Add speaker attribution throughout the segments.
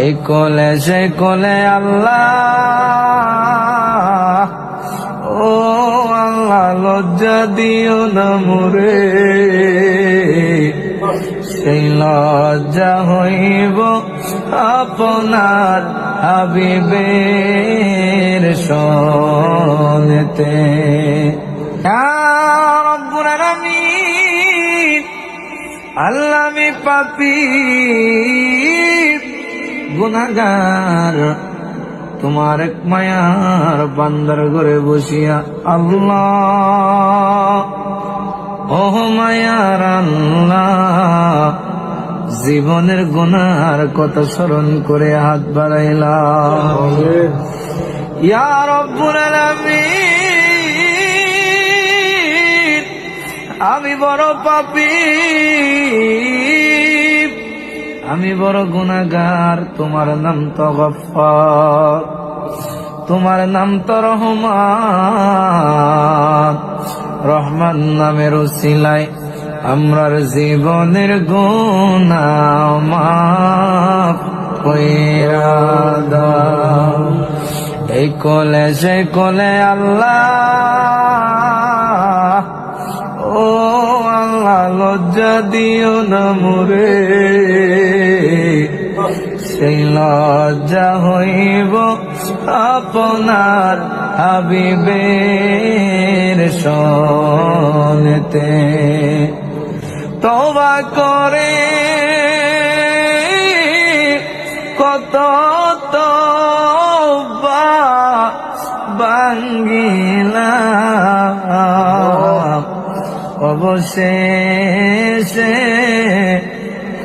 Speaker 1: এই কোলে সে কোলে আল্লাহ, ও আল্লাহ লজ্জা দিও না মোরে, সেই লজ্জা হইব আপনার হাবিবের সনেতে। ইয়া রব্বুল আলামিন, আল্লাহ আমি পাপী গুনাহগার, তোমার এক মায়ার বান্দার ঘরে বসিয়া আল্লাহ, ও মায়ার আল্লাহ, জীবনের গুনার কথা স্মরণ করে হাত বাড়াইলাম। ইয়া রব্বুল আলামিন, আমি বড় পাপী, আমি বড় গুনাহগার, তোমার নাম তো গফফার, তোমার নাম তো রহমান। রহমান নামের উসিলায় আমরার জীবনের গুনাহ মাফ কইরা দাও। এই কোলে সে কোলে আল্লাহ, ও আল্লাহ লজ্জা দিও না মোরে, সেই লজ্জা হইব আপনার হাবিবের সনেতে। তওবা করে কত তওবা ভাঙ্গিলাম, অবশেষে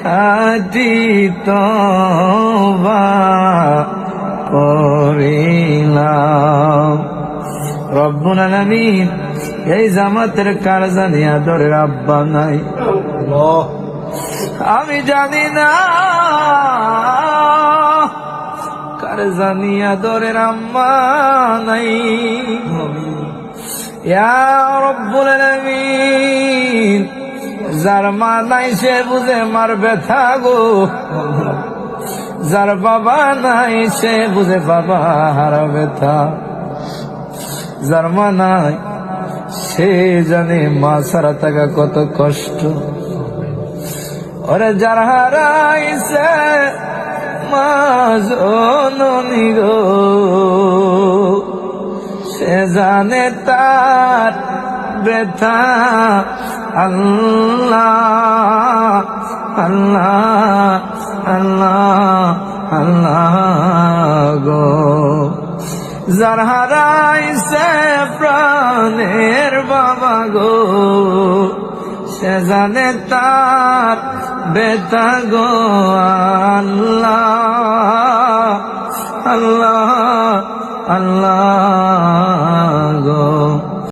Speaker 1: খাঁটি তওবা করিলাম। রব্বুল আলামিন, এই জামাতের কার জানি আদরের আব্বা নাই, আমি জানি না কার জানি আদরের আম্মা নাই। ইয়া রব্বুল আলামিন, যার মা নাই সে বুঝে মার ব্যথা গো, যার বাবা নাই সে বুঝে বাবা হারা ব্যথা, যার মা নাই সে জানে মা ছাড়া থাকা কত কষ্ট। ওরে যার হারাইছে মা জননী গো, সে জানে তার ব্যথা। আল্লাহ আল্লাহ আল্লাহ আল্লাহ গো, যার হারাইছে প্রাণের বাবা গো, সে জানে তার ব্যথা গো। আল্লাহ আল্লাহ আল্লাহ গো।